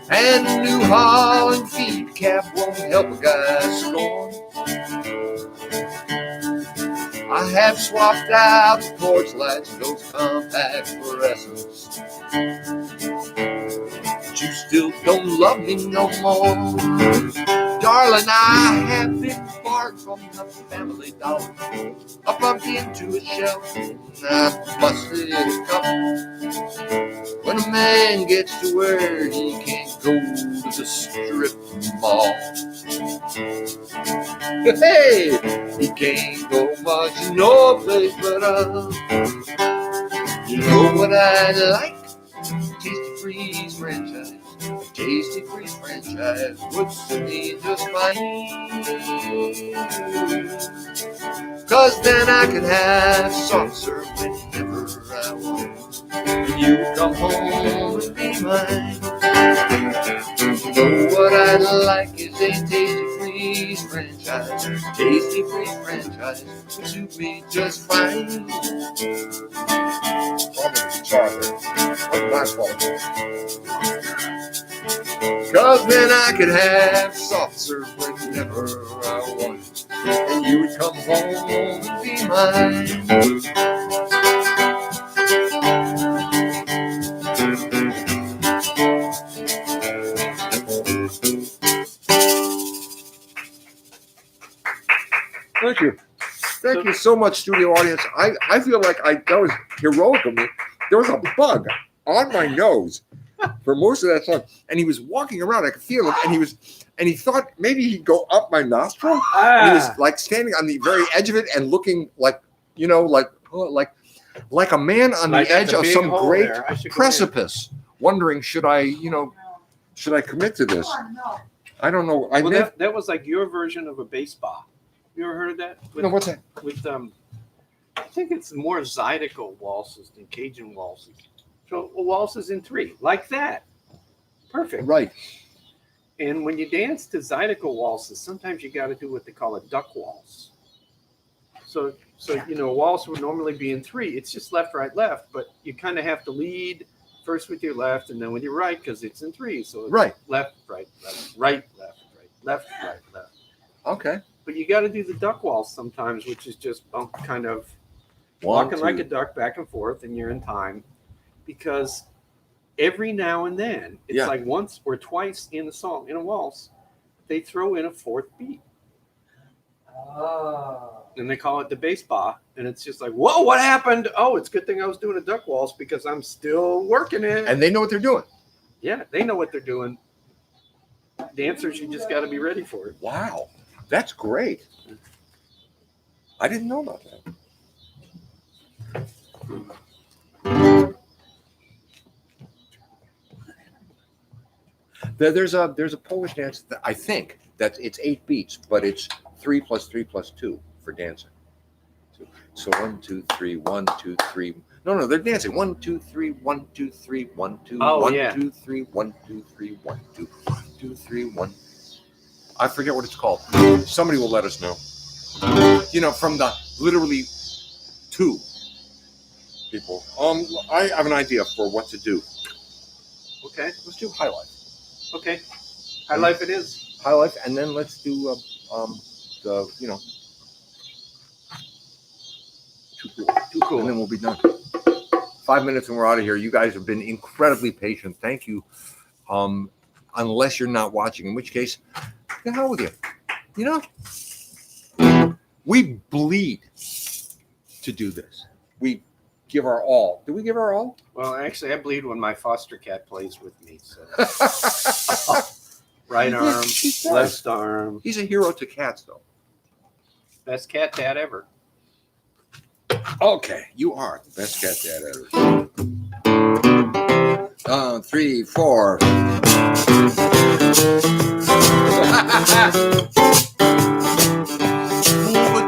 And New Holland feed cap won't help a guy score. I have swapped out the porch lights, those compact fluorescents. But you still don't love me no more. Darling, I have been barred from the family dollar. I bumped into a shelf and I busted a cup. When a man gets to where he can't go to the strip mall. Hey, he can't go much no place but up. You know what I like? Tasty Freeze franchise. Tasty Freeze franchise would suit me just fine. Cause then I could have soft serve whenever I want. When you come home and be mine. You know what I like is a Tasty Freeze franchise. Tasty Freeze franchise would suit me just fine. Cause then I could have soft serve whenever I want. And you would come home and be mine. Thank you. Thank you so much, studio audience. I feel like that was heroic of me. There was a bug on my nose for most of that song, and he was walking around. I could feel him, and he thought maybe he'd go up my nostril. And he was like standing on the very edge of it and looking like, you know, like a man on the edge of some great precipice, wondering should I commit to this? I don't know. That was like your version of a bass bar. You ever heard of that? No, what's that? With I think it's more Zydeco waltzes than Cajun waltzes. So waltzes in 3, like that. Perfect. Right. And when you dance to Zydeco waltzes, sometimes you got to do what they call a duck waltz. So a waltz would normally be in 3. It's just left, right, left, but you kind of have to lead first with your left and then with your right because it's in 3. So it's right, left, right, left, right, left, right, left, right, left. Okay. But you got to do the duck waltz sometimes, which is just kind of walking like a duck back and forth, and you're in time. Because every now and then, it's like once or twice in the song, in a waltz, they throw in a 4th beat. Oh. And they call it the bass bar. And it's just like, whoa, what happened? Oh, it's a good thing I was doing a duck waltz because I'm still working it. And they know what they're doing. Yeah, they know what they're doing. Dancers, you just got to be ready for it. Wow. That's great. I didn't know about that. There's a Polish dance that I think that it's 8 beats, but it's 3 + 3 + 2 for dancing. So 1, 2, 3, 1, 2, 3. No, they're dancing. 1, 2, 3, 1, 2, 3, 1, 2, 1, 2, 3, 1, 2, 3, 1, 2, 1, 2, 3, 1. I forget what it's called. Somebody will let us know. From the literally 2 people. I have an idea for what to do. Okay. Let's do High Life. Okay. High Life it is. High Life, and then let's do Too Cool. And then we'll be done. 5 minutes and we're out of here. You guys have been incredibly patient. Thank you. Unless you're not watching, in which case, the hell with you. We bleed to do this. We give our all. Do we give our all? Well, actually, I bleed when my foster cat plays with me. So. Right arm, He does. left arm. He's a hero to cats, though. Best cat dad ever. Okay, you are the best cat dad ever. 3, 4. Smooth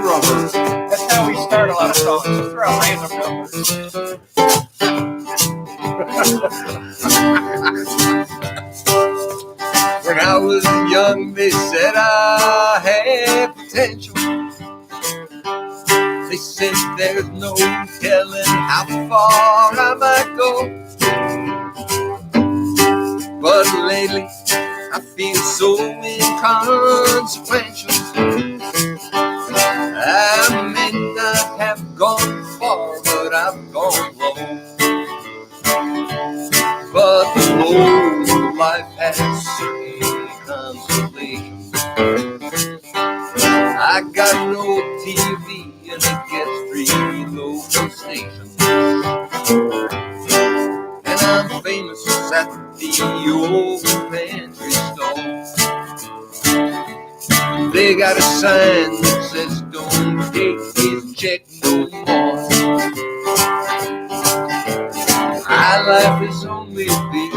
rubber. That's how we start a lot of songs. Just throw out random numbers. When I was young, they said I had potential. They said there's no telling how far I might go. But lately, I feel so inconsequential. I may not have gone far, but I've gone low. But the load of life has certain consolations. I got no TV and it gets 3 local stations. And I'm famous at the old pantry store. They got a sign that says don't take his check no more. My life is only a bit,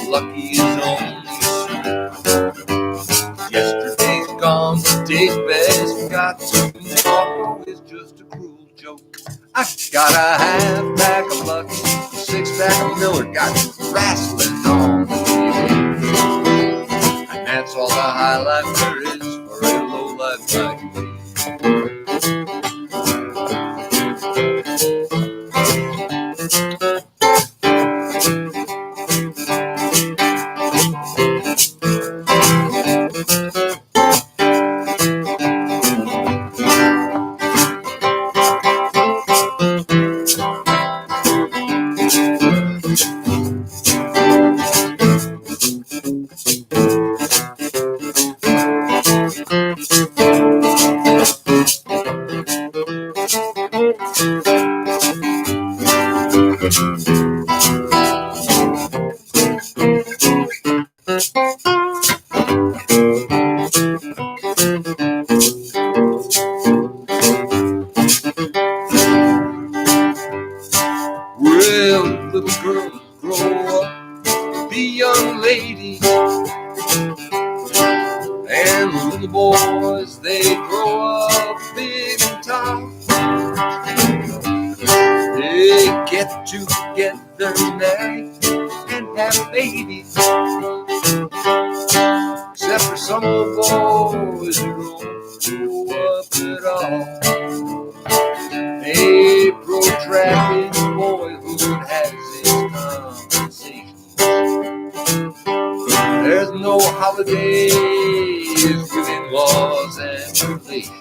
lucky is only soon. Yesterday's gone, today's best, got tomorrow is just a cruel joke. I got a half pack of Lucky, 6-pack of Miller, got wrestling on the TV. And that's all the high life there is for a low life like me. Well, little girls grow up, be young ladies, and little boys, they grow up big and tall. They get together, married, and have babies, except for some old boys who don't grow up at all. A protracted boyhood has its compensations. There's no holidays within laws and relations,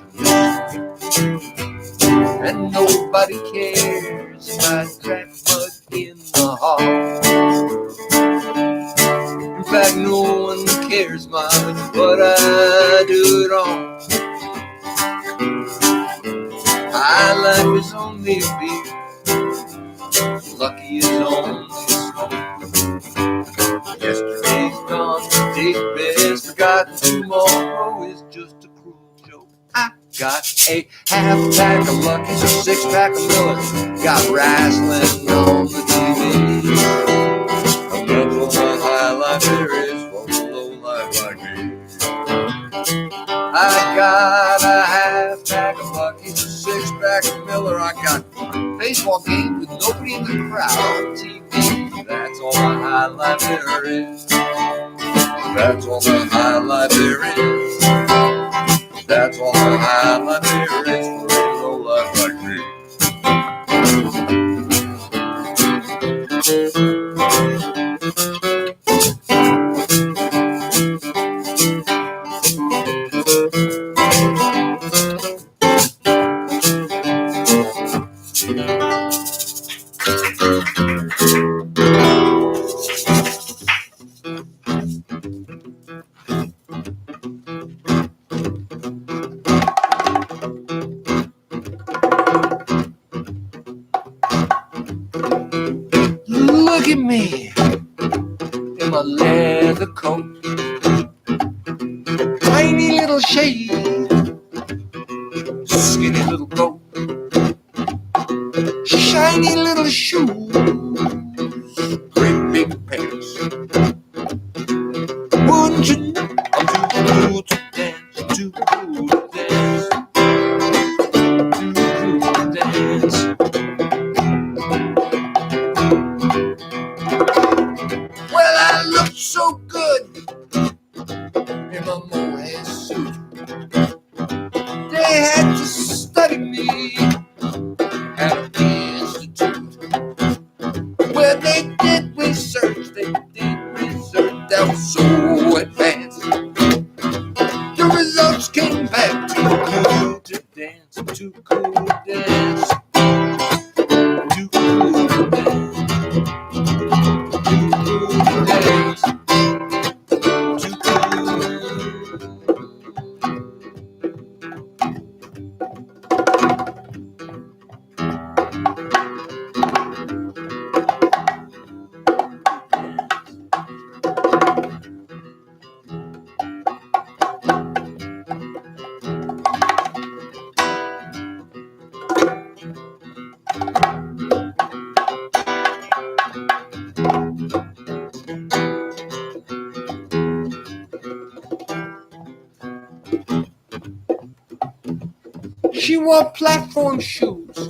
and nobody cares if I crack mud in the hall. In fact, no one cares much, but I do it all. My life is only a beer, lucky is only smoke. Yesterday's gone, today's best, forgot tomorrow is just a cruel joke. I got a half pack of Lucky, 6-pack of Miller, got wrestling on the TV. And that's all the high life there is for a low life like me. I got a half pack of Lucky, 6-pack of Miller. I got baseball game with nobody in the crowd on TV. That's all the high life there is. That's all the high life there is. That's all the high life there is for a low life like me. Look at me in my leather coat, little shade, skinny little goat, shiny little shoes, great big pants. Wouldn't you know I'm too cool to dance, too cool to dance, too cool to dance. Well, I look so good in my mohair suit. They had to study me at an institute where they did research. They did research that was so advanced. The results came back too cool to dance, too cool to dance, too cool to dance, too cool to dance, too cool. She wore platform shoes.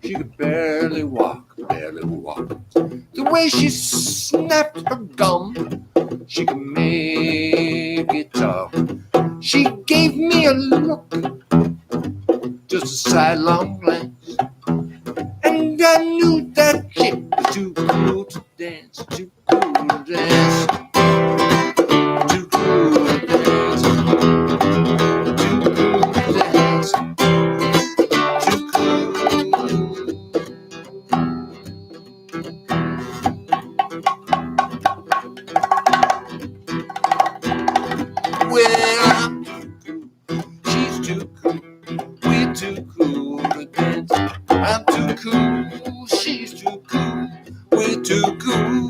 She could barely walk, barely walk. The way she snapped her gum, she could make it tough. She gave me a look, just a sidelong glance, and I knew that chick was too cool to dance, too cool to dance, too cool to dance, too cool to dance, too cool. Well, I'm too cool, she's too cool, we're too cool to dance. I'm too cool, she's too cool, we're too cool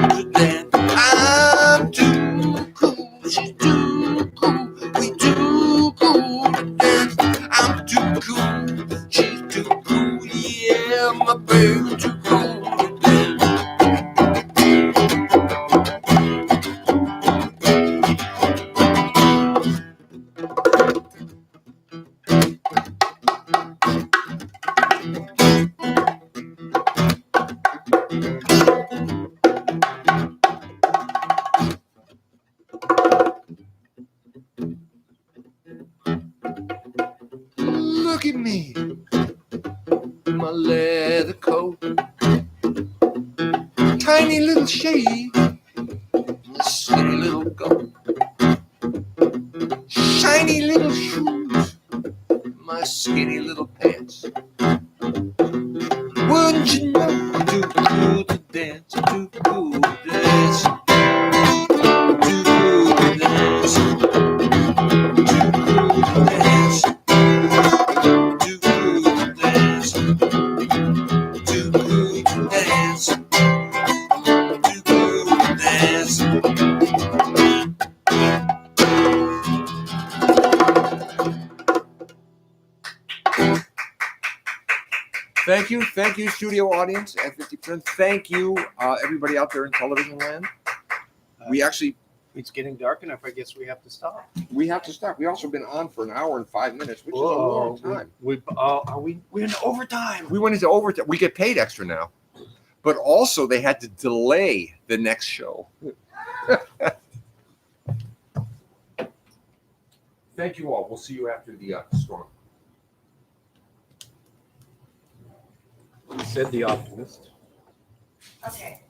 to dance. I'm too cool, she's too cool, we too cool to dance. I'm too cool, she's too cool, yeah, my baby too cool to dance. Look at me, my leather coat, tiny little shade, my skinny little goat, shiny little shoes, my skinny little pants. Wouldn't you know I'm too cool to dance, too cool to dance, too cool to dance, too cool to dance, too cool to dance, too cool to dance, too cool to dance. Thank you, studio audience at 50 Print. Thank you, everybody out there in television land. We actually, It's getting dark enough. I guess we have to stop. we have to stop. We also been on for an hour and 5 minutes, which is a long time. We're in overtime. We went into overtime. We get paid extra now, but also they had to delay the next show. Thank you all. We'll see you after the storm. Said the optimist. Okay.